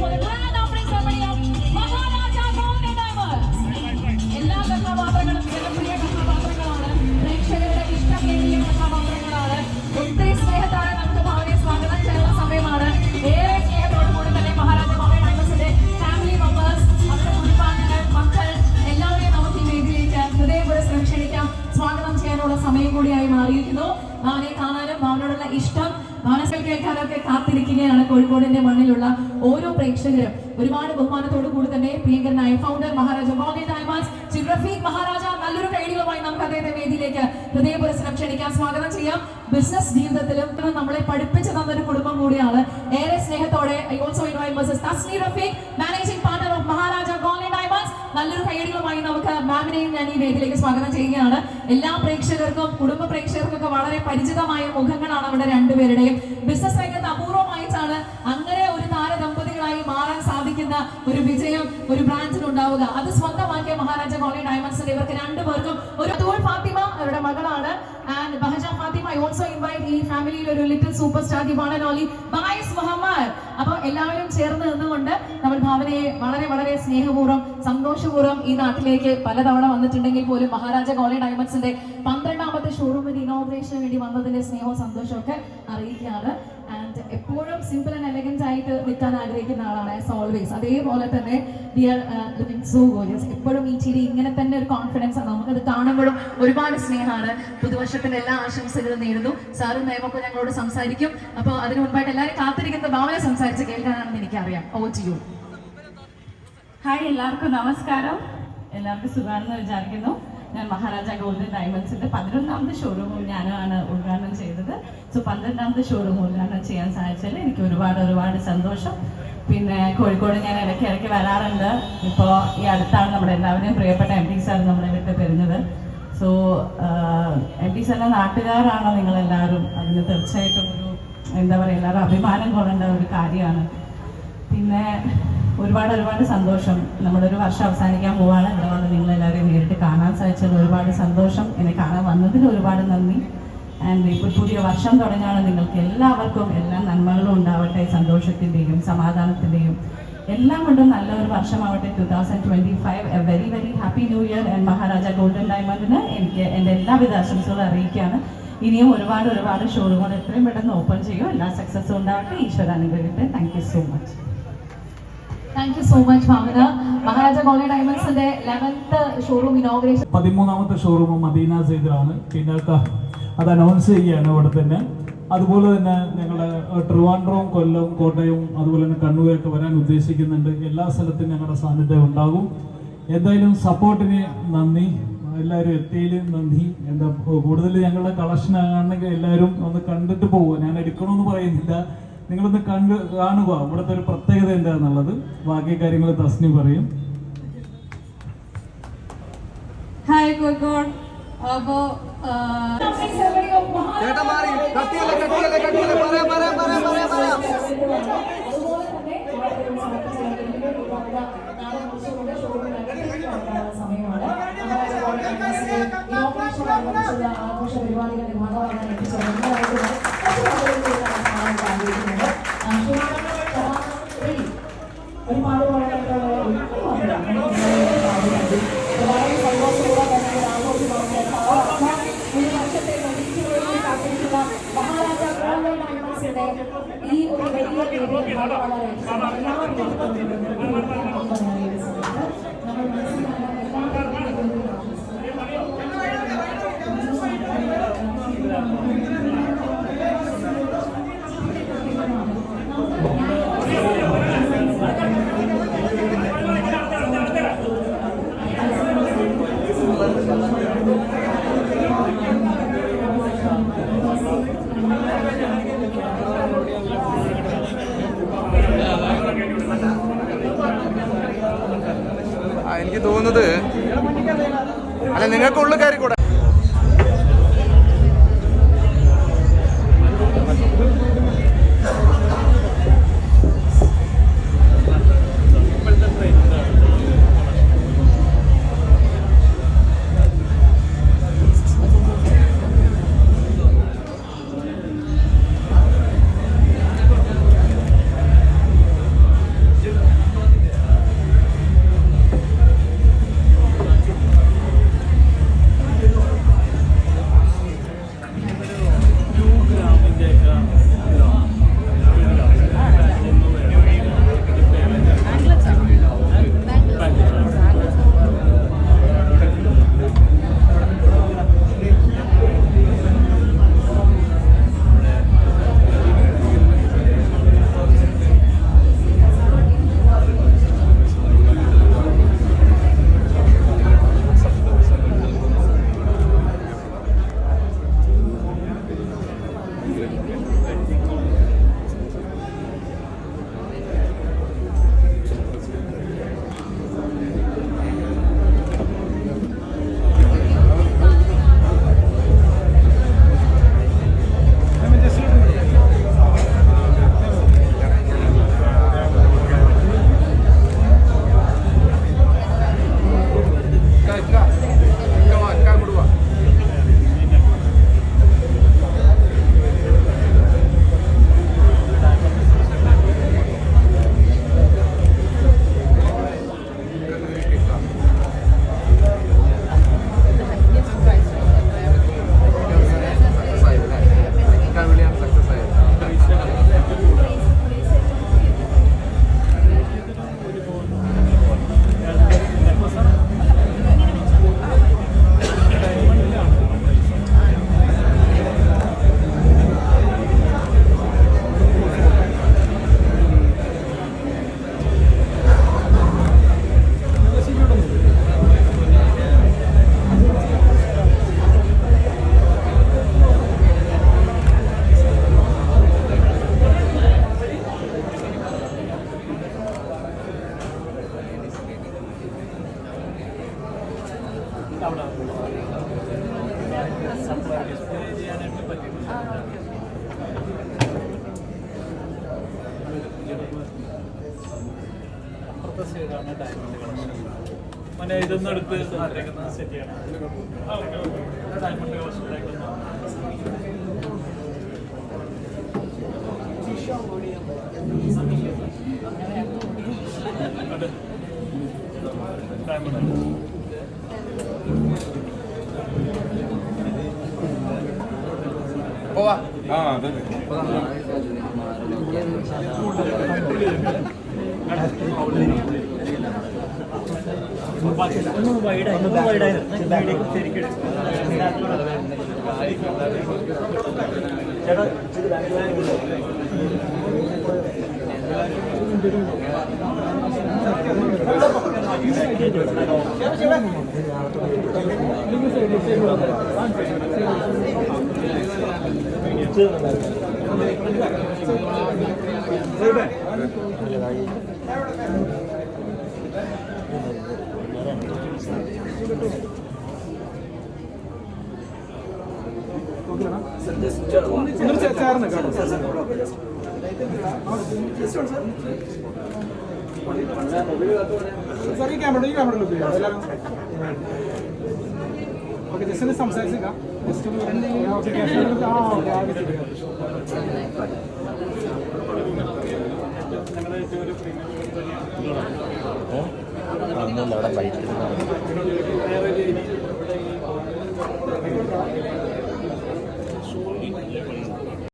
for the grand opening ceremony of Maharaja Gold and Diamonds. എല്ലാ കഥാപാത്രങ്ങളും ജനപ്രിയ കഥാപാത്രങ്ങളാണ്, പ്രേക്ഷകരുടെ ഇഷ്ടം നേടിയ കഥാപാത്രങ്ങളാണ്. ഒത്തിരി സ്നേഹത്തോടെ നമുക്ക് ഭാവനയെ സ്വാഗതം ചെയ്യുന്ന സമയമാണ്. ഏറെ സ്നേഹത്തോടു കൂടി തന്നെ മഹാരാജ ഗോൾഡ് ആൻഡ് ഡയമണ്ട്സിന്റെ ഫാമിലി മെമ്പേഴ്സ്, അവരുടെ കുടുംബാംഗങ്ങൾ, മക്കൾ എല്ലാവരെയും നമുക്ക് ഈ വേദിയിലേക്ക് ഹൃദയപൂർവ്വം ക്ഷണിക്കാം. സ്വാഗതം ചെയ്യാനുള്ള സമയം കൂടിയായി മാറിയിരിക്കുന്നു. ഭാവനയെ കാണാനും ഭാവനയോടുള്ള ഇഷ്ടം മനസ്സിൽ കേൾക്കാനൊക്കെ കാത്തിരിക്കുകയാണ് കോഴിക്കോടിന്റെ മണ്ണിലുള്ള ഓരോ പ്രേക്ഷകരും. ഒരുപാട് ബഹുമാനത്തോടു കൂടി തന്നെ പ്രിയങ്കരനായ founder Maharaja gold and diamonds Shri Rafeeq Maharaja നല്ലൊരു കൈഡികളുമായി നമുക്ക് അദ്ദേഹത്തെ വേദിയിലേക്ക് ഹൃദയപുരസ്സരം ക്ഷണിക്കാൻ സ്വാഗതം ചെയ്യാം. ബിസിനസ് ജീവിതത്തിലും നമ്മളെ പഠിപ്പിച്ചു തന്നൊരു കുടുംബം കൂടിയാണ്. ഏറെ സ്നേഹത്തോടെ I also invite Mrs Thasni Rafeeq, managing partner of Maharaja gold and diamonds. നല്ലൊരു കൈഡികളുമായി നമുക്ക് മാമിനെയും ഞാൻ ഈ വേദിയിലേക്ക് സ്വാഗതം ചെയ്യുകയാണ്. എല്ലാ പ്രേക്ഷകർക്കും കുടുംബ പ്രേക്ഷകർക്കൊക്കെ വളരെ പരിചിതമായ മുഖങ്ങളാണ് അവിടെ രണ്ടുപേരുടെയും. ബിസിനസ് രംഗത്ത് അപൂർവമായിട്ടാണ് അങ്ങനെ ഒരു താരദമ്പതികളായി മാറാൻ സാധിക്കുന്ന ഒരു വിജയം ഒരു ബ്രാൻഡിനുണ്ടാവുക. അത് സ്വന്തമാക്കിയ മഹാരാജ ഗോൾഡ് ഡയമണ്ട്സിന്റെ ഇവർക്ക് രണ്ടുപേർക്കും ഒരു തൂൾ ഫാത്തിമ അവരുടെ മകളാണ്. And Bahaja Fathima I also invite ഈ ഫാമിലിയിൽ ഒരു little super star the one and only Bayis Muhammad. അപ്പോൾ എല്ലാവരും ചേർന്ന് നിന്നുകൊണ്ട് നമ്മൾ ഭാവനയെ വളരെ വളരെ സ്നേഹപൂർവ്വം സന്തോഷപൂർവ്വം ഈ നാട്ടിലേക്ക് പലതവണ വന്നിട്ടുണ്ടെങ്കിൽ പോലും മഹാരാജ ഗോൾഡ് ഡയമണ്ട്സിന്റെ 12ാമത്തെ ഷോറൂമിന്റെ ഇനോഗ്രേഷന് വേണ്ടി വന്നതിന്റെ സ്നേഹവും സന്തോഷവും ഒക്കെ അറിയിക്കുകയാണ്. ആൻഡ് എപ്പോഴും സിമ്പിൾ ആൻഡ് എലഗന്റ് ആയിട്ട് നിൽക്കാൻ ആഗ്രഹിക്കുന്ന ആളാണ് ആസ് ഓൾവേസ്. അതേപോലെ തന്നെ ഡിയർ ലുക്കിംഗ് സോ ഗോർജിയസ്. എപ്പോഴും ഈ ചിരി ഇങ്ങനെ തന്നെ ഒരു കോൺഫിഡൻസ് ആണ്, നമുക്കത് കാണുമ്പോഴും ഒരുപാട് സ്നേഹമാണ്. പുതുവർഷത്തിന്റെ എല്ലാ ആശംസകളും നേരുന്നു. സാറും നയമൊക്കെ ഞങ്ങളോട് സംസാരിക്കും. അപ്പോൾ അതിനു മുൻപായിട്ട് എല്ലാവരും കാത്തിരിക്കുന്ന ഭാവന സംസാരിച്ച് കേൾക്കാനാണെന്ന് എനിക്കറിയാം. Over to you. ഹായ്, എല്ലാവർക്കും നമസ്കാരം. എല്ലാവർക്കും സുഖമാണെന്ന് വിചാരിക്കുന്നു. ഞാൻ മഹാരാജ ഗോൾഡ് ഡയമണ്ട്സിന്റെ 11ാമത്തെ ഷോറൂമും ഞാനാണ് ഉദ്ഘാടനം ചെയ്തത്. സോ 12ാമത്തെ ഷോറൂം ഉദ്ഘാടനം ചെയ്യാൻ സാധിച്ചാൽ എനിക്ക് ഒരുപാട് സന്തോഷം. പിന്നെ കോഴിക്കോട് ഞാൻ ഇടയ്ക്ക് വരാറുണ്ട്. ഇപ്പോൾ ഈ അടുത്താണ് നമ്മുടെ എല്ലാവരെയും പ്രിയപ്പെട്ട എം ഡി സാർ നമ്മളെ വിട്ട് പിരിഞ്ഞത്. സോ എം ഡി സാറിന്റെ നാട്ടുകാരാണോ നിങ്ങളെല്ലാവരും, അതിന് തീർച്ചയായിട്ടും ഒരു എന്താ പറയുക, എല്ലാവരും അഭിമാനം കൊള്ളേണ്ട ഒരു കാര്യമാണ്. പിന്നെ ഒരുപാട് സന്തോഷം. നമ്മുടെ ഒരു വർഷം അവസാനിക്കാൻ പോവാണ്. ഇവിടെ വന്ന് നിങ്ങളെല്ലാവരെയും നേരിട്ട് കാണാൻ സാധിച്ചത് ഒരുപാട് സന്തോഷം. എന്നെ കാണാൻ വന്നതിൽ ഒരുപാട് നന്ദി. ആൻഡ് ഇപ്പോൾ പുതിയ വർഷം തുടങ്ങാണ്. നിങ്ങൾക്ക് എല്ലാവർക്കും എല്ലാ നന്മകളും ഉണ്ടാവട്ടെ, സന്തോഷത്തിൻ്റെയും സമാധാനത്തിൻ്റെയും എല്ലാം കൊണ്ടും നല്ലൊരു വർഷമാവട്ടെ 2025. A very very happy new year. And Maharaja golden ഡയമണ്ടിന് എനിക്ക് എൻ്റെ എല്ലാവിധ ആശംസകളും അറിയിക്കുകയാണ്. ഇനിയും ഒരുപാട് ഷോറൂമുകൾ എത്രയും പെട്ടെന്ന് ഓപ്പൺ ചെയ്യും. എല്ലാ സക്സസ്സും ഉണ്ടാവട്ടെ. ഈശ്വര അനുഗ്രഹിക്കട്ടെ. Thank you so much. Thank you so much Bhavana. Maharaja gold ഡയമണ്ട്സിന്റെ 11th ഷോറൂം ഇനോഗ്രേഷൻ 13ാമത്തെ ഷോറൂം മദീന സെയ്ദിലാണ്. പിന്നെ അത് അനൗൺസ് ചെയ്യുകയാണ് ഇവിടെ തന്നെ. അതുപോലെ തന്നെ ഞങ്ങളുടെ ട്രിവാൻഡ്രവും കൊല്ലവും കോട്ടയവും അതുപോലെ തന്നെ കണ്ണൂരൊക്കെ വരാൻ ഉദ്ദേശിക്കുന്നുണ്ട്. എല്ലാ സ്ഥലത്തും ഞങ്ങളുടെ സാന്നിധ്യം ഉണ്ടാകും. എന്തായാലും സപ്പോർട്ടിന് നന്ദി, എല്ലാവരും എത്തിയതിലും നന്ദി. എന്താ കൂടുതൽ ഞങ്ങളുടെ കളക്ഷൻ ആണെങ്കിൽ എല്ലാവരും ഒന്ന് കണ്ടിട്ട് പോവുക. ഞാൻ എടുക്കണമെന്ന് പറയുന്നില്ല, നിങ്ങളൊന്ന് കാണുക ഇവിടുത്തെ ഒരു പ്രത്യേകത എന്താണെന്നുള്ളത്. ബാക്കി കാര്യങ്ങൾ തസ്നി പറയും. ഹായ് കോഴിക്കോട്. അപ്പോ സമയമാണ്. ആഘോഷ പരിപാടികളുടെ ഭാഗമാകാൻ ഒരുപാട് മഹാരാജ ഗോൾഡ് ഡയമണ്ട്സിന്റെ ഈ ഒരു വലിയ വേദിയിൽ ഭാഗമാകാൻ നമ്മൾ മനസ്സിലാക്കാൻ എനിക്ക് തോന്നുന്നത് അല്ല, നിങ്ങൾക്കുള്ള കാര്യം കൂടെ ഇപ്പുറത്തെ സൈഡാണ് ഡയമണ്ട് കളക്ഷൻ. പിന്നെ ഇതൊന്നും എടുത്ത് മാറ്റിയേക്കുന്ന സെറ്റ് ചെയ്യണം. ഡയമണ്ട് കളക്ഷനിലേക്ക് ഡയമണ്ട് പോവാ. ഈ ക്യാമറ ഓക്കെ ജസ്റ്റ് സംസാരിച്ചേക്കാം. ഞങ്ങളുടെ